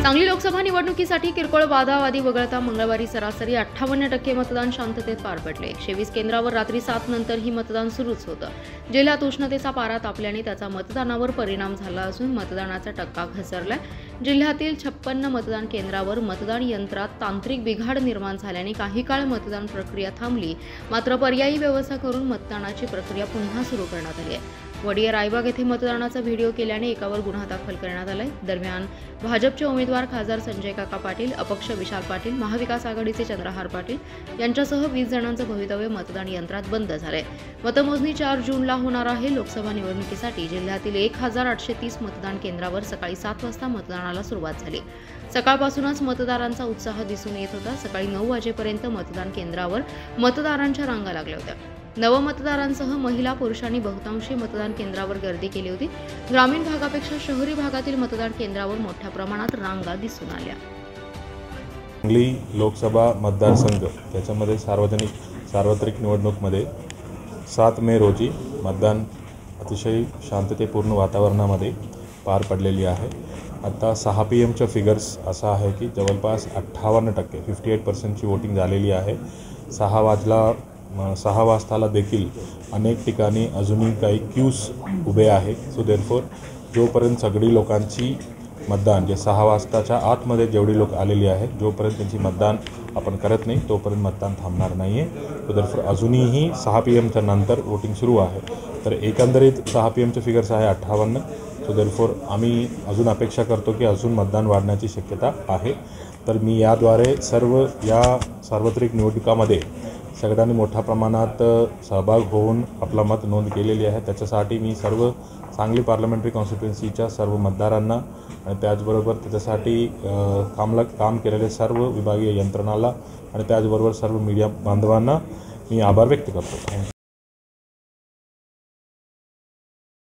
सांगली लोकसभा निवडणुकीसाठी किरकोळ वादावादी वगळता मंगळवारी सरासरी 58% मतदान शांततेत पार पडले। 120 केंद्रावर रात्री 7 नंतर ही मतदान सुरूच होतं। जिल्ह्यात उष्णतेचा पारा तापल्याने त्याचा मतदानावर परिणाम झाला असून मतदानाचा टक्का घसरलाय। जिल्ह्यातील 56 मतदान केंद्रावर मतदान यंत्रात तांत्रिक बिघाड निर्माण झाल्याने काही काळ मतदान प्रक्रिया थांबली, मात्र पर्यायी व्यवस्था करून मतदानाची प्रक्रिया पुन्हा सुरू करण्यात आली आहे। वडिया रायबाग येथे मतदानाचा व्हिडिओ केल्याने एकावर गुन्हा दाखल करण्यात आलाय। दरम्यान भाजपचे उमेदवार खासदार संजय काका पाटील, अपक्ष विशाल पाटील, महाविकास आघाडीचे चंद्रहार पाटील यांच्यासह 20 जणांचं भवितव्य मतदान यंत्रात बंद झालंय। मतमोजणी 4 जूनला होणार आहे। लोकसभा निवडणुकीसाठी जिल्ह्यातील 1830 मतदान केंद्रावर सकाळी 7 वाजता मतदानाला सुरुवात झाली। सकाळपासूनच मतदारांचा उत्साह दिसून येत होता। सकाळी 9 वाजेपर्यंत मतदान केंद्रावर मतदारांच्या रांगा लागल्या होत्या। नवमतदारांसह महिला पुरुषांनी बहुतांशी मतदान केंद्रावर गर्दी केली होती। ग्रामीण भागापेक्षा शहरी भागातील मतदान केंद्रावर मोठ्या प्रमाणात रांगा दिसून आल्या। सांगली लोकसभा मतदारसंघ त्याच्यामध्ये सार्वत्रिक निवडणुकीमध्ये 7 मे रोजी मतदान अतिशय शांततेपूर्ण वातावरणामध्ये पार पडलेली आहे। आता 6 PM फिगर्स असा आहे की जवळपास 58% 58% वोटिंग झालेली आहे। 6 वाजताला देखील अनेक ठिकाणी अजूनही काही क्यूज उभे आहे। सो देअरफोर जोपर्यंत सगळी लोकांची मतदान जे 6 वाजताच्या आतमध्ये जेवढी लोक आलेली आहेत, जोपर्यंत त्यांची मतदान आपण करत नाही तोपर्यंत मतदान थांबणार नाही आहे। सो देअरफोर अजूनही 6 PM नंतर वोटिंग सुरू आहे। तर एकंदरीत 6 PM फिगर्स आहे 58। सो देअरफोर आम्ही अजून अपेक्षा करतो की अजून मतदान वाढण्याची शक्यता आहे। तर मी याद्वारे सर्व या सार्वत्रिक निवडणुकामध्ये सगळ्यांनी मोठ्या प्रमाणात सहभाग होऊन आपला मत नोंद केलेली आहे। त्याच्यासाठी मी सर्व सांगली पार्लमेंटरी कॉन्स्टिट्युएन्सीच्या सर्व मतदारांना आणि त्याचबरोबर त्याच्यासाठी काम केलेले सर्व विभागीय यंत्रणाला आणि त्याचबरोबर सर्व मीडिया बांधवांना मी आभार व्यक्त करतो।